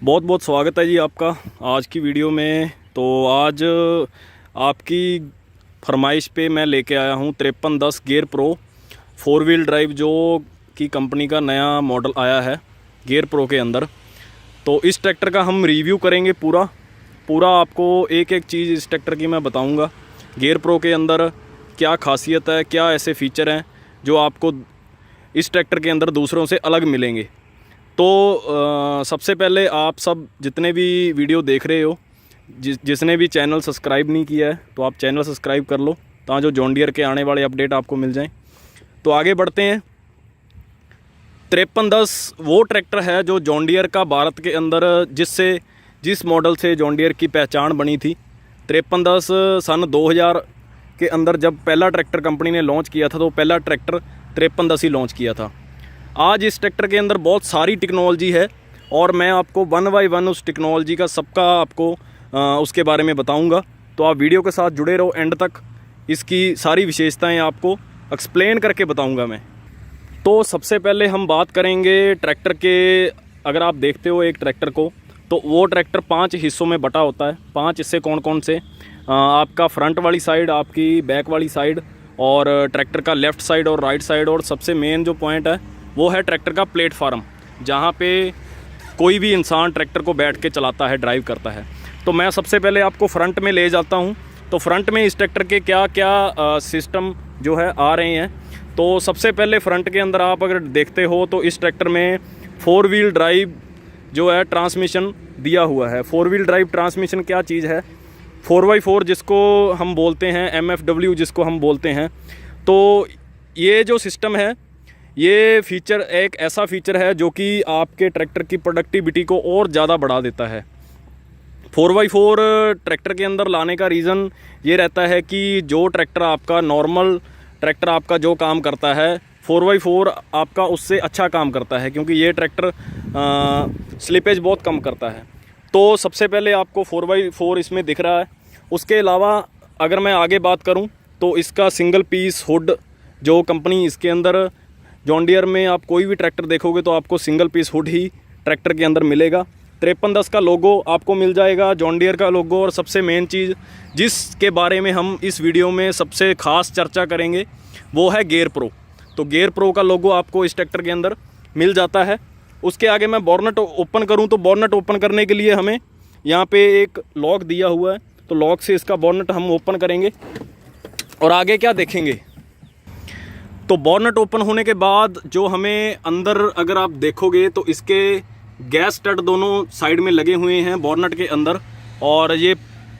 बहुत बहुत स्वागत है जी आपका आज की वीडियो में। तो आज आपकी फरमाइश पे मैं लेके आया हूँ 5310 गियर प्रो 4 व्हील ड्राइव, जो कि कंपनी का नया मॉडल आया है गियर प्रो के अंदर। तो इस ट्रैक्टर का हम रिव्यू करेंगे पूरा आपको एक एक चीज़ इस ट्रैक्टर की मैं बताऊँगा। गियर प्रो के अंदर क्या खासियत है, क्या ऐसे फीचर हैं जो आपको इस ट्रैक्टर के अंदर दूसरों से अलग मिलेंगे। तो सबसे पहले आप सब जितने भी वीडियो देख रहे हो, जिसने भी चैनल सब्सक्राइब नहीं किया है तो आप चैनल सब्सक्राइब कर लो, ताकि जो जॉन डियर के आने वाले अपडेट आपको मिल जाएं। तो आगे बढ़ते हैं। 5310 वो ट्रैक्टर है जो जॉन डियर का भारत के अंदर जिस मॉडल से जॉन डियर की पहचान बनी थी। 5310 सन 2000 के अंदर जब पहला ट्रैक्टर कंपनी ने लॉन्च किया था, तो पहला ट्रैक्टर 5310 ही लॉन्च किया था। आज इस ट्रैक्टर के अंदर बहुत सारी टेक्नोलॉजी है और मैं आपको वन बाय वन उस टेक्नोलॉजी का सबका आपको उसके बारे में बताऊंगा। तो आप वीडियो के साथ जुड़े रहो एंड तक, इसकी सारी विशेषताएं आपको एक्सप्लेन करके बताऊंगा मैं। तो सबसे पहले हम बात करेंगे ट्रैक्टर के। अगर आप देखते हो एक ट्रैक्टर को, तो वो ट्रैक्टर 5 हिस्सों में बटा होता है। 5 हिस्से कौन कौन से? आपका फ्रंट वाली साइड, आपकी बैक वाली साइड, और ट्रैक्टर का लेफ़्ट साइड और राइट साइड, और सबसे मेन जो पॉइंट है वो है ट्रैक्टर का प्लेटफार्म, जहाँ पे कोई भी इंसान ट्रैक्टर को बैठ के चलाता है, ड्राइव करता है। तो मैं सबसे पहले आपको फ्रंट में ले जाता हूँ। तो फ्रंट में इस ट्रैक्टर के क्या क्या सिस्टम जो है आ रहे हैं। तो सबसे पहले फ्रंट के अंदर आप अगर देखते हो तो इस ट्रैक्टर में 4 व्हील ड्राइव जो है ट्रांसमिशन दिया हुआ है। 4 व्हील ड्राइव ट्रांसमिशन क्या चीज़ है? 4x4 जिसको हम बोलते हैं, MFW जिसको हम बोलते हैं। तो ये जो सिस्टम है, ये फीचर एक ऐसा फीचर है जो कि आपके ट्रैक्टर की प्रोडक्टिविटी को और ज़्यादा बढ़ा देता है। 4x4 ट्रैक्टर के अंदर लाने का रीज़न ये रहता है कि जो ट्रैक्टर आपका नॉर्मल ट्रैक्टर आपका जो काम करता है, 4x4 आपका उससे अच्छा काम करता है, क्योंकि ये ट्रैक्टर स्लिपेज बहुत कम करता है। तो सबसे पहले आपको 4x4 इसमें दिख रहा है। उसके अलावा अगर मैं आगे बात करूं तो इसका सिंगल पीस हुड जो कंपनी इसके अंदर जॉन डियर में आप कोई भी ट्रैक्टर देखोगे तो आपको सिंगल पीस हुड ही ट्रैक्टर के अंदर मिलेगा। 5310 का लोगो आपको मिल जाएगा, जॉन डियर का लोगो। और सबसे मेन चीज़ जिसके बारे में हम इस वीडियो में सबसे ख़ास चर्चा करेंगे वो है गियर प्रो। तो गियर प्रो का लोगो आपको इस ट्रैक्टर के अंदर मिल जाता है। उसके आगे मैं बॉर्नट ओपन करूं तो बॉर्नट ओपन करने के लिए हमें यहाँ पे एक लॉक दिया हुआ है। तो लॉक से इसका बॉर्नट हम ओपन करेंगे और आगे क्या देखेंगे। तो बॉर्नट ओपन होने के बाद जो हमें अंदर अगर आप देखोगे तो इसके गैस स्टड दोनों साइड में लगे हुए हैं बॉर्नट के अंदर। और ये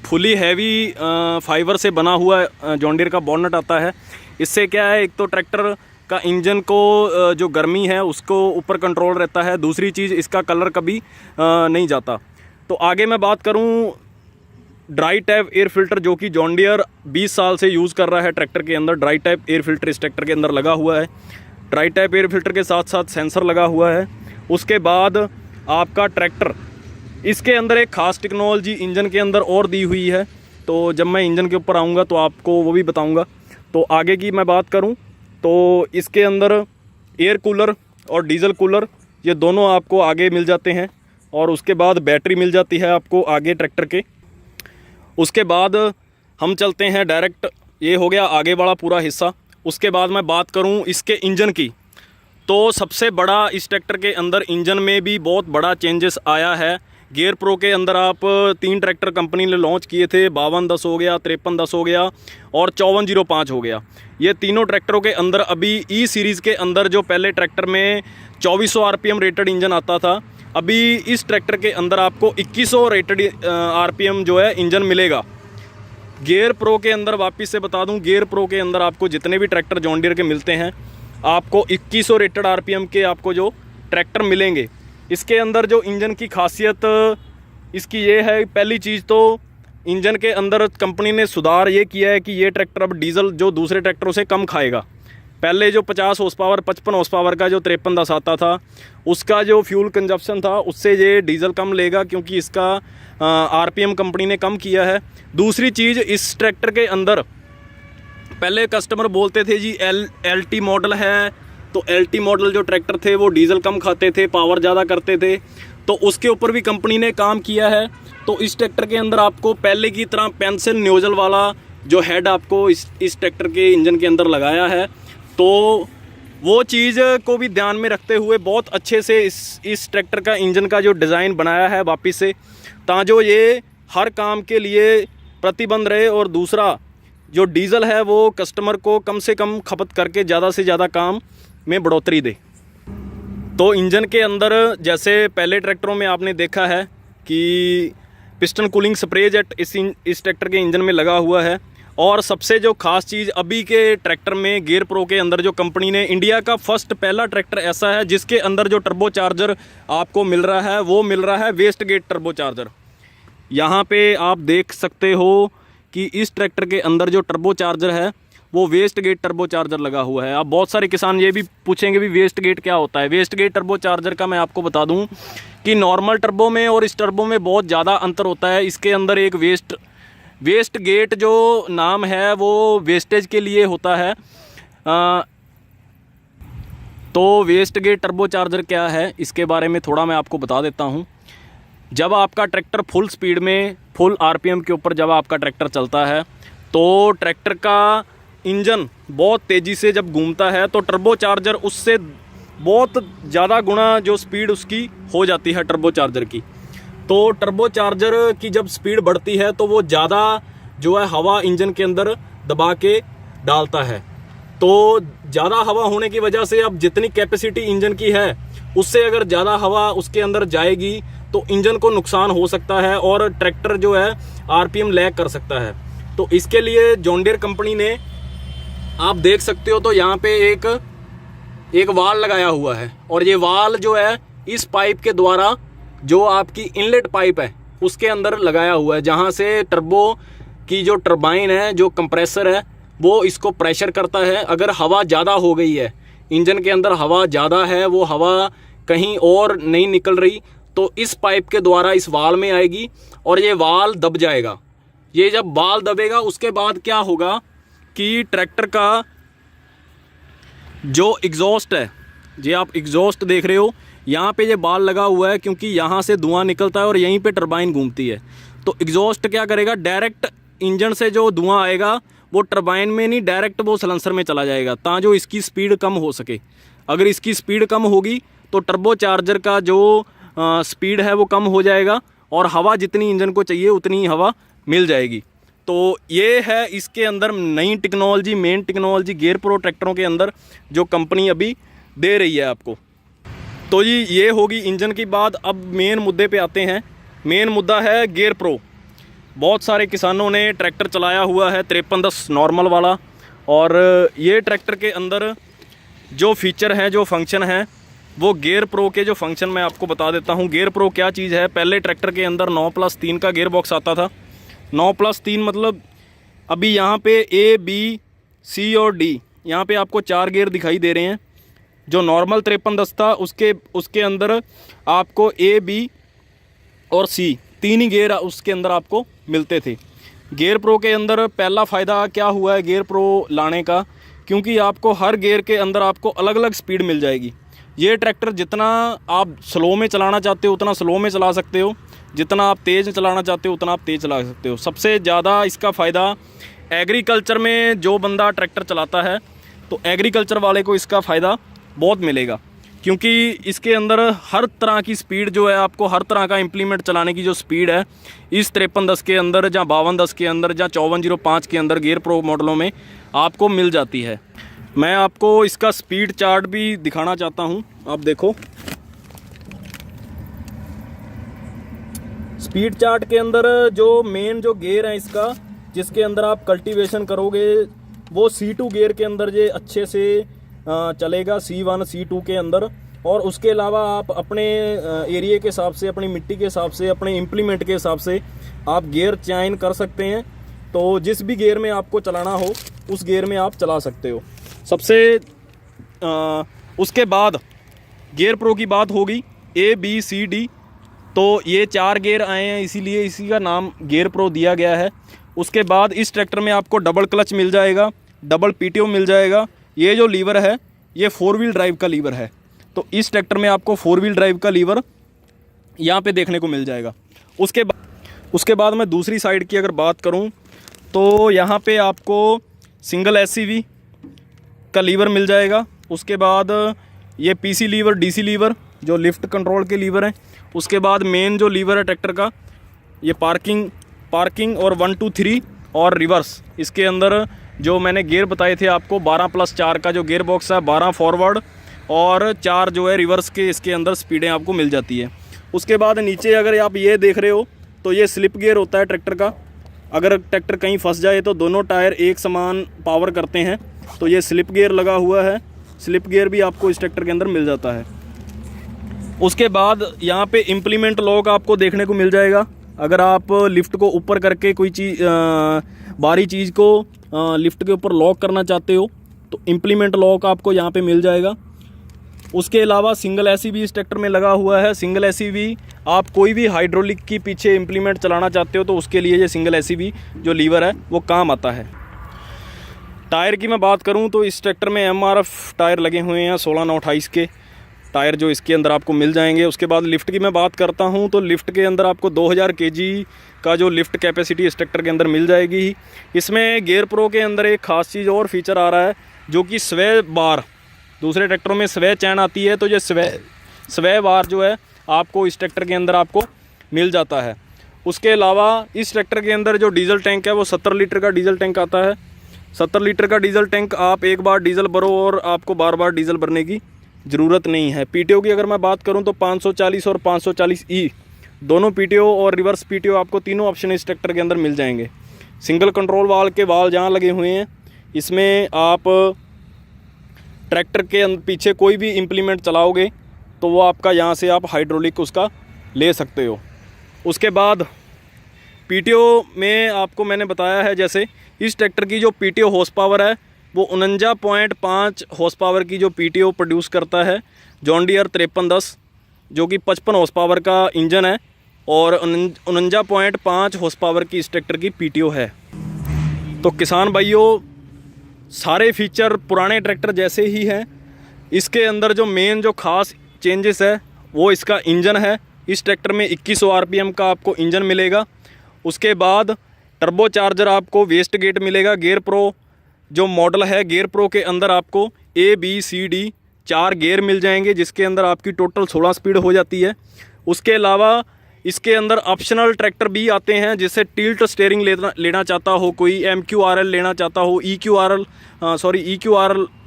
फुली हैवी फाइबर से बना हुआ जॉन डियर का बॉर्नट आता है। इससे क्या है, एक तो ट्रैक्टर का इंजन को जो गर्मी है उसको ऊपर कंट्रोल रहता है। दूसरी चीज़, इसका कलर कभी नहीं जाता। तो आगे मैं बात करूं ड्राई टाइप एयर फिल्टर, जो कि जॉन डियर 20 साल से यूज़ कर रहा है ट्रैक्टर के अंदर। ड्राई टाइप एयर फिल्टर इस ट्रैक्टर के अंदर लगा हुआ है। ड्राई टाइप एयर फिल्टर के साथ साथ सेंसर लगा हुआ है। उसके बाद आपका ट्रैक्टर, इसके अंदर एक ख़ास टेक्नोलॉजी इंजन के अंदर और दी हुई है। तो जब मैं इंजन के ऊपर आऊँगा तो आपको वो भी बताऊँगा। तो आगे की मैं बात करूँ तो इसके अंदर एयर कूलर और डीजल कूलर ये दोनों आपको आगे मिल जाते हैं। और उसके बाद बैटरी मिल जाती है आपको आगे ट्रैक्टर के। उसके बाद हम चलते हैं डायरेक्ट, ये हो गया आगे वाला पूरा हिस्सा। उसके बाद मैं बात करूं इसके इंजन की, तो सबसे बड़ा इस ट्रैक्टर के अंदर इंजन में भी बहुत बड़ा चेंजेस आया है। गियर प्रो के अंदर आप 3 ट्रैक्टर कंपनी ने लॉन्च किए थे, 5210 हो गया, 5310 हो गया और 5405 हो गया। ये तीनों ट्रैक्टरों के अंदर अभी ई सीरीज़ के अंदर जो पहले ट्रैक्टर में 2400 RPM रेटेड इंजन आता था, अभी इस ट्रैक्टर के अंदर आपको 2100 रेटेड RPM जो है इंजन मिलेगा। गियर प्रो के अंदर वापस से बता दूं, गियर प्रो के अंदर आपको जितने भी ट्रैक्टर जॉन डियर के मिलते हैं, आपको 2100 रेटेड RPM के आपको जो ट्रैक्टर मिलेंगे। इसके अंदर जो इंजन की खासियत इसकी ये है, पहली चीज़ तो इंजन के अंदर कंपनी ने सुधार ये किया है कि ये ट्रैक्टर अब डीजल जो दूसरे ट्रैक्टरों से कम खाएगा। पहले जो 50 हॉर्स पावर 55 हॉर्स पावर का जो 5310 आता था, उसका जो फ्यूल कंजप्शन था उससे ये डीजल कम लेगा, क्योंकि इसका RPM कंपनी ने कम किया है। दूसरी चीज़, इस ट्रैक्टर के अंदर पहले कस्टमर बोलते थे जी LT मॉडल है, तो LT मॉडल जो ट्रैक्टर थे वो डीजल कम खाते थे, पावर ज़्यादा करते थे, तो उसके ऊपर भी कंपनी ने काम किया है। तो इस ट्रैक्टर के अंदर आपको पहले की तरह पेंसिल न्यूजल वाला जो हेड आपको इस ट्रैक्टर के इंजन के अंदर लगाया है। तो वो चीज़ को भी ध्यान में रखते हुए बहुत अच्छे से इस ट्रैक्टर का इंजन का जो डिज़ाइन बनाया है वापस से, ताजो ये हर काम के लिए प्रतिबंध रहे और दूसरा जो डीजल है वो कस्टमर को कम से कम खपत करके ज़्यादा से ज़्यादा काम में बढ़ोतरी दे। तो इंजन के अंदर जैसे पहले ट्रैक्टरों में आपने देखा है कि पिस्टन कूलिंग स्प्रे जेट इस ट्रैक्टर के इंजन में लगा हुआ है। और सबसे जो खास चीज़ अभी के ट्रैक्टर में गेयर प्रो के अंदर जो कंपनी ने, इंडिया का पहला ट्रैक्टर ऐसा है जिसके अंदर जो टर्बो चार्जर आपको मिल रहा है वो मिल रहा है वेस्ट गेट टर्बो चार्जर। यहाँ पे आप देख सकते हो कि इस ट्रैक्टर के अंदर जो टर्बो चार्जर है वो वेस्ट गेट टर्बो चार्जर लगा हुआ है। अब बहुत सारे किसान ये भी पूछेंगे भी वेस्ट गेट क्या होता है। वेस्ट गेट टर्बो चार्जर का मैं आपको बता दूं कि नॉर्मल टर्बो में और इस टर्बो में बहुत ज़्यादा अंतर होता है। इसके अंदर एक वेस्ट गेट जो नाम है वो वेस्टेज के लिए होता है। तो वेस्ट गेट टर्बो चार्जर क्या है इसके बारे में थोड़ा मैं आपको बता देता हूँ। जब आपका ट्रैक्टर फुल स्पीड में फुल RPM के ऊपर जब आपका ट्रैक्टर चलता है तो ट्रैक्टर का इंजन बहुत तेज़ी से जब घूमता है तो टर्बो चार्जर उससे बहुत ज़्यादा गुना जो स्पीड उसकी हो जाती है टर्बो चार्जर की। तो टर्बो चार्जर की जब स्पीड बढ़ती है तो वो ज़्यादा जो है हवा इंजन के अंदर दबा के डालता है। तो ज़्यादा हवा होने की वजह से अब जितनी कैपेसिटी इंजन की है उससे अगर ज़्यादा हवा उसके अंदर जाएगी तो इंजन को नुकसान हो सकता है और ट्रैक्टर जो है RPM लैग कर सकता है। तो इसके लिए जॉन डीयर कंपनी ने आप देख सकते हो तो यहाँ पे एक वाल लगाया हुआ है और ये वाल जो है इस पाइप के द्वारा जो आपकी इनलेट पाइप है उसके अंदर लगाया हुआ है, जहाँ से टर्बो की जो टर्बाइन है जो कंप्रेसर है वो इसको प्रेशर करता है। अगर हवा ज़्यादा हो गई है, इंजन के अंदर हवा ज़्यादा है, वो हवा कहीं और नहीं निकल रही, तो इस पाइप के द्वारा इस वाल में आएगी और ये वाल दब जाएगा। ये जब वाल दबेगा उसके बाद क्या होगा कि ट्रैक्टर का जो एग्जॉस्ट है, ये आप एग्जॉस्ट देख रहे हो, यहाँ पे ये बाल लगा हुआ है क्योंकि यहाँ से धुआं निकलता है और यहीं पे टरबाइन घूमती है। तो एग्जॉस्ट क्या करेगा, डायरेक्ट इंजन से जो धुआं आएगा वो टरबाइन में नहीं, डायरेक्ट वो सलेंसर में चला जाएगा ताकि इसकी स्पीड कम हो सके। अगर इसकी स्पीड कम होगी तो टर्बो चार्जर का जो स्पीड है वो कम हो जाएगा और हवा जितनी इंजन को चाहिए उतनी हवा मिल जाएगी। तो ये है इसके अंदर नई technology, main technology gear pro ट्रैक्टरों के अंदर जो कंपनी अभी दे रही है आपको। तो जी ये होगी इंजन की बात। अब मेन मुद्दे पे आते हैं। मेन मुद्दा है गेयर प्रो। बहुत सारे किसानों ने ट्रैक्टर चलाया हुआ है 5310 नॉर्मल वाला, और ये ट्रैक्टर के अंदर जो फीचर है, जो फंक्शन है, वो गेयर प्रो के जो फंक्शन मैं आपको बता देता हूँ। गेयर प्रो क्या चीज़ है। पहले ट्रैक्टर के अंदर 9+3 का गेयर बॉक्स आता था। 9+3 मतलब अभी यहाँ पे A, B, C और D, यहाँ पे आपको 4 गेयर दिखाई दे रहे हैं। जो नॉर्मल 5310 था उसके अंदर आपको A, B और C 3 ही गेयर उसके अंदर आपको मिलते थे। गेयर प्रो के अंदर पहला फ़ायदा क्या हुआ है गेयर प्रो लाने का, क्योंकि आपको हर गेयर के अंदर आपको अलग अलग स्पीड मिल जाएगी। ये ट्रैक्टर जितना आप स्लो में चलाना चाहते हो उतना स्लो में चला सकते हो, जितना आप तेज़ चलाना चाहते हो उतना आप तेज़ चला सकते हो। सबसे ज़्यादा इसका फ़ायदा एग्रीकल्चर में जो बंदा ट्रैक्टर चलाता है तो एग्रीकल्चर वाले को इसका फ़ायदा बहुत मिलेगा, क्योंकि इसके अंदर हर तरह की स्पीड जो है, आपको हर तरह का इम्प्लीमेंट चलाने की जो स्पीड है इस 5310 के अंदर, या 5210 के अंदर, या 5405 के अंदर गेयर प्रो मॉडलों में आपको मिल जाती है। मैं आपको इसका स्पीड चार्ट भी दिखाना चाहता हूं। आप देखो स्पीड चार्ट के अंदर जो मेन जो गेयर है इसका, जिसके अंदर आप कल्टीवेशन करोगे, वो C2 गेयर के अंदर ये अच्छे से चलेगा, C1 C2 के अंदर। और उसके अलावा आप अपने एरिया के हिसाब से, अपनी मिट्टी के हिसाब से, अपने इम्प्लीमेंट के हिसाब से आप गियर चयन कर सकते हैं। तो जिस भी गियर में आपको चलाना हो उस गियर में आप चला सकते हो। सबसे उसके बाद गियर प्रो की बात होगी A, B, C, D। तो ये 4 गियर आए हैं, इसीलिए इसी का नाम गियर प्रो दिया गया है। उसके बाद इस ट्रैक्टर में आपको डबल क्लच मिल जाएगा, डबल PTO मिल जाएगा। ये जो लीवर है ये 4 व्हील ड्राइव का लीवर है। तो इस ट्रैक्टर में आपको 4 व्हील ड्राइव का लीवर यहाँ पे देखने को मिल जाएगा। उसके बाद मैं दूसरी साइड की अगर बात करूँ तो यहाँ पे आपको सिंगल एससीवी का लीवर मिल जाएगा। उसके बाद ये पीसी लीवर, डीसी लीवर जो लिफ्ट कंट्रोल के लीवर हैं। उसके बाद मेन जो लीवर है ट्रैक्टर का, ये पार्किंग और 1 2 3 और रिवर्स। इसके अंदर जो मैंने गियर बताए थे आपको 12+4 का जो गियर बॉक्स है, 12 फॉरवर्ड और 4 जो है रिवर्स के इसके अंदर स्पीडें आपको मिल जाती है। उसके बाद नीचे अगर आप ये देख रहे हो तो ये स्लिप गियर होता है ट्रैक्टर का। अगर ट्रैक्टर कहीं फंस जाए तो दोनों टायर एक समान पावर करते हैं, तो ये स्लिप गियर लगा हुआ है। स्लिप गियर भी आपको इस ट्रैक्टर के अंदर मिल जाता है। उसके बाद यहाँ पे इम्प्लीमेंट लॉक आपको देखने को मिल जाएगा। अगर आप लिफ्ट को ऊपर करके कोई चीज़ भारी चीज़ को लिफ्ट के ऊपर लॉक करना चाहते हो तो इम्प्लीमेंट लॉक आपको यहाँ पे मिल जाएगा। उसके अलावा सिंगल एसी भी इस ट्रैक्टर में लगा हुआ है। सिंगल एसी भी आप कोई भी हाइड्रोलिक की पीछे इम्प्लीमेंट चलाना चाहते हो तो उसके लिए ये सिंगल एसी भी जो लीवर है वो काम आता है। टायर की मैं बात करूं तो इस ट्रैक्टर में MRF टायर लगे हुए हैं 16/9/28 के टायर जो इसके अंदर आपको मिल जाएंगे। उसके बाद लिफ्ट की मैं बात करता हूं तो लिफ्ट के अंदर आपको 2000 kg का जो लिफ्ट कैपेसिटी इस ट्रैक्टर के अंदर मिल जाएगी। इसमें गियर प्रो के अंदर एक ख़ास चीज़ और फीचर आ रहा है जो कि स्वे बार। दूसरे ट्रैक्टरों में स्वे चैन आती है, तो ये स्वे बार जो है आपको इस ट्रैक्टर के अंदर आपको मिल जाता है। उसके अलावा इस ट्रैक्टर के अंदर जो डीजल टैंक है वो 70 लीटर का डीजल टैंक आता है। 70 लीटर का डीजल टैंक आप एक बार डीजल भरो और आपको बार बार डीजल भरने की ज़रूरत नहीं है। पीटीओ की अगर मैं बात करूं तो 540 और 540E दोनों पीटीओ और रिवर्स पीटीओ आपको तीनों ऑप्शन इस ट्रैक्टर के अंदर मिल जाएंगे। सिंगल कंट्रोल वाल के वाल जहाँ लगे हुए हैं, इसमें आप ट्रैक्टर के पीछे कोई भी इम्प्लीमेंट चलाओगे तो वो आपका यहाँ से आप हाइड्रोलिक उसका ले सकते हो। उसके बाद पीटीओ में आपको मैंने बताया है, जैसे इस ट्रैक्टर की जो पीटीओ हॉर्स पावर है वो 49.5 हॉर्स पावर की जो पीटीओ प्रोड्यूस करता है जॉन डियर 5310, जो कि 55 हॉर्स पावर का इंजन है और 49.5 हॉर्स पावर की इस ट्रैक्टर की पीटीओ है। तो किसान भाइयों, सारे फीचर पुराने ट्रैक्टर जैसे ही हैं। इसके अंदर जो मेन जो ख़ास चेंजेस है वो इसका इंजन है। इस ट्रैक्टर में 2100 RPM का आपको इंजन मिलेगा। उसके बाद टर्बो चार्जर आपको वेस्ट गेट मिलेगा। गियर प्रो जो मॉडल है, गियर प्रो के अंदर आपको ABCD 4 गियर मिल जाएंगे, जिसके अंदर आपकी टोटल 16 स्पीड हो जाती है। उसके अलावा इसके अंदर ऑप्शनल ट्रैक्टर भी आते हैं, जिससे टिल्ट स्टीयरिंग लेना चाहता हो कोई, MQRL लेना चाहता हो, EQRL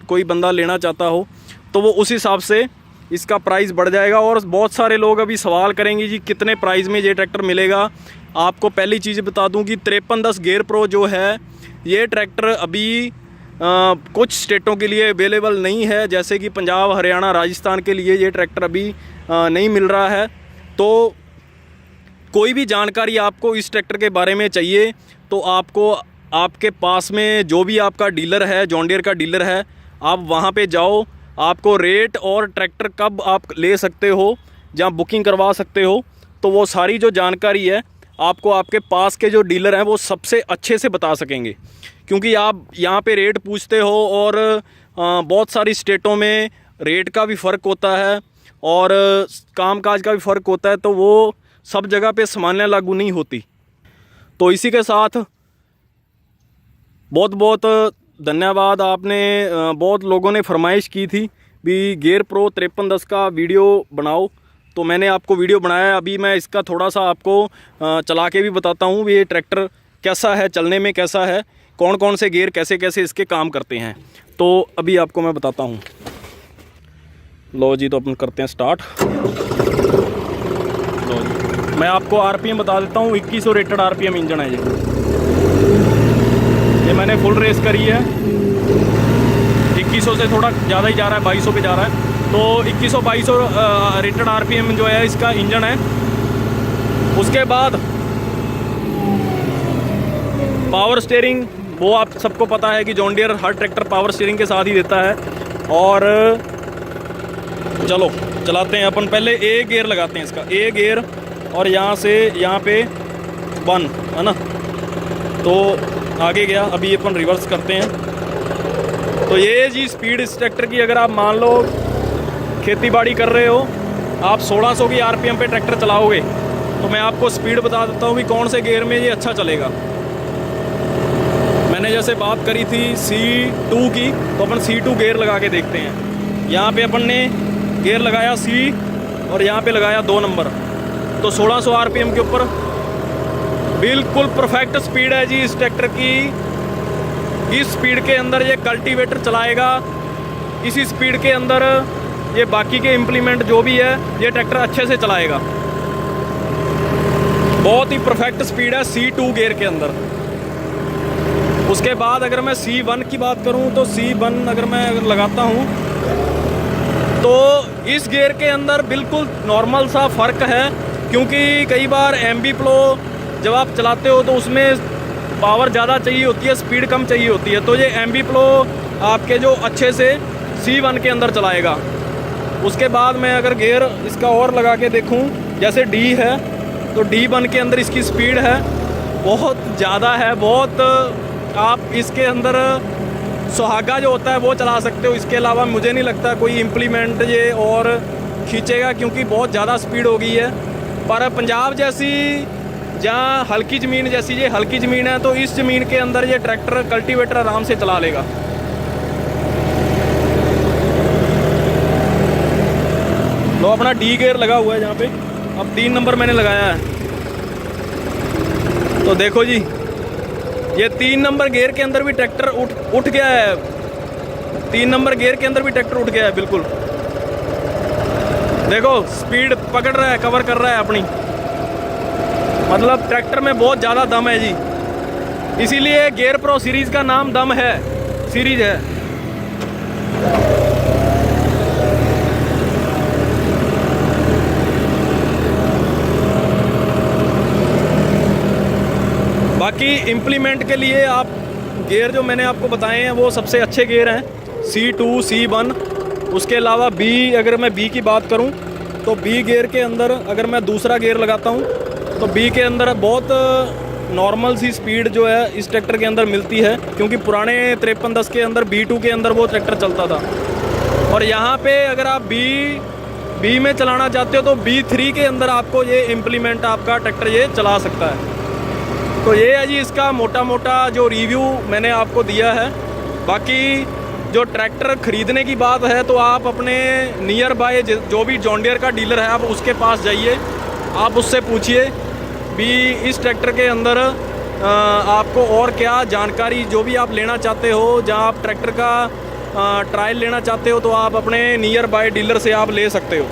कोई बंदा लेना चाहता हो तो वो उस हिसाब से इसका प्राइस बढ़ जाएगा। और बहुत सारे लोग अभी सवाल करेंगे जी कितने प्राइस में ये ट्रैक्टर मिलेगा। आपको पहली चीज़ बता दूं कि 5310 गियर प्रो जो है ये ट्रैक्टर अभी कुछ स्टेटों के लिए अवेलेबल नहीं है, जैसे कि पंजाब, हरियाणा, राजस्थान के लिए ये ट्रैक्टर अभी नहीं मिल रहा है। तो कोई भी जानकारी आपको इस ट्रैक्टर के बारे में चाहिए तो आपको आपके पास में जो भी आपका डीलर है, जॉन डियर का डीलर है, आप वहाँ पे जाओ। आपको रेट और ट्रैक्टर कब आप ले सकते हो, जहाँ बुकिंग करवा सकते हो, तो वो सारी जो जानकारी है आपको आपके पास के जो डीलर हैं वो सबसे अच्छे से बता सकेंगे। क्योंकि आप यहाँ पे रेट पूछते हो और बहुत सारी स्टेटों में रेट का भी फ़र्क होता है और कामकाज का भी फ़र्क होता है, तो वो सब जगह पे समान्य लागू नहीं होती। तो इसी के साथ बहुत बहुत धन्यवाद। आपने बहुत लोगों ने फरमाइश की थी भी गियर प्रो 5310 का वीडियो बनाओ, तो मैंने आपको वीडियो बनाया। अभी मैं इसका थोड़ा सा आपको चला के भी बताता हूँ भी ये ट्रैक्टर कैसा है, चलने में कैसा है, कौन कौन से गियर कैसे कैसे इसके काम करते हैं। तो अभी आपको मैं बताता हूँ। लो जी, तो अपन करते हैं स्टार्ट। लो जी, मैं आपको RPM बता देता हूँ। 2100 रेटेड RPM इंजन है ये मैंने फुल रेस करी है। 2100 से थोड़ा ज़्यादा ही जा रहा है, 2200 पे जा रहा है। तो 2100-2200 रेटेड RPM जो है इसका इंजन है। उसके बाद पावर स्टीयरिंग, वो आप सबको पता है कि जॉन डियर हर ट्रैक्टर पावर स्टीयरिंग के साथ ही देता है। और चलो चलाते हैं अपन। पहले A गियर लगाते हैं इसका, A गियर, और यहाँ से यहाँ पे 1 है ना, तो आगे गया। अभी अपन रिवर्स करते हैं। तो ये जी स्पीड इस ट्रैक्टर की। अगर आप मान लो खेती बाड़ी कर रहे हो, आप 1600 की आरपीएम पे ट्रैक्टर चलाओगे, तो मैं आपको स्पीड बता देता हूँ कि कौन से गियर में ये अच्छा चलेगा। मैंने जैसे बात करी थी C2 की, तो अपन C2 गियर लगा के देखते हैं। यहाँ पे अपन ने गियर लगाया C और यहाँ पे लगाया 2 नंबर, तो 1600 आरपीएम के ऊपर बिल्कुल परफेक्ट स्पीड है जी इस ट्रैक्टर की। इस स्पीड के अंदर ये कल्टीवेटर चलाएगा, इसी स्पीड के अंदर ये बाकी के इम्प्लीमेंट जो भी है ये ट्रैक्टर अच्छे से चलाएगा। बहुत ही परफेक्ट स्पीड है C2 गियर के अंदर। उसके बाद अगर मैं C1 की बात करूं तो C1 अगर मैं लगाता हूं तो इस गियर के अंदर बिल्कुल नॉर्मल सा फ़र्क है, क्योंकि कई बार एमबी प्लो जब आप चलाते हो तो उसमें पावर ज़्यादा चाहिए होती है, स्पीड कम चाहिए होती है, तो ये एमबी प्लो आपके जो अच्छे से C1 के अंदर चलाएगा। उसके बाद मैं अगर गियर इसका और लगा के देखूं, जैसे D है तो D1 के अंदर इसकी स्पीड है बहुत ज़्यादा है, बहुत। आप इसके अंदर सुहागा जो होता है वो चला सकते हो, इसके अलावा मुझे नहीं लगता कोई इम्प्लीमेंट ये और खींचेगा, क्योंकि बहुत ज़्यादा स्पीड हो गई है। पर पंजाब जैसी जहाँ हल्की ज़मीन, जैसी ये हल्की ज़मीन है, तो इस ज़मीन के अंदर ये ट्रैक्टर कल्टीवेटर आराम से चला लेगा। तो अपना D गियर लगा हुआ है जहाँ पे, अब 3 नंबर मैंने लगाया है। तो देखो जी, ये 3 नंबर गियर के अंदर भी ट्रैक्टर उठ गया है। 3 नंबर गियर के अंदर भी ट्रैक्टर उठ गया है बिल्कुल। देखो स्पीड पकड़ रहा है, कवर कर रहा है अपनी, मतलब ट्रैक्टर में बहुत ज़्यादा दम है जी। इसीलिए गियर प्रो सीरीज़ का नाम दम है, सीरीज है। बाकी इम्प्लीमेंट के लिए आप गियर जो मैंने आपको बताए हैं वो सबसे अच्छे गियर हैं, C2, C1। उसके अलावा B, अगर मैं B की बात करूं तो B गियर के अंदर अगर मैं दूसरा गियर लगाता हूं तो B के अंदर बहुत नॉर्मल सी स्पीड जो है इस ट्रैक्टर के अंदर मिलती है, क्योंकि पुराने 5310 के अंदर B2 के अंदर वो ट्रैक्टर चलता था। और यहाँ पे अगर आप B में चलाना चाहते हो तो B3 के अंदर आपको ये इम्प्लीमेंट आपका ट्रैक्टर ये चला सकता है। तो ये है जी इसका मोटा मोटा जो रिव्यू मैंने आपको दिया है। बाकी जो ट्रैक्टर ख़रीदने की बात है तो आप अपने नियर बाय जो भी जॉन डियर का डीलर है आप उसके पास जाइए, आप उससे पूछिए भी इस ट्रैक्टर के अंदर आपको और क्या जानकारी जो भी आप लेना चाहते हो, जहाँ आप ट्रैक्टर का ट्रायल लेना चाहते हो तो आप अपने नियर बाय डीलर से आप ले सकते हो।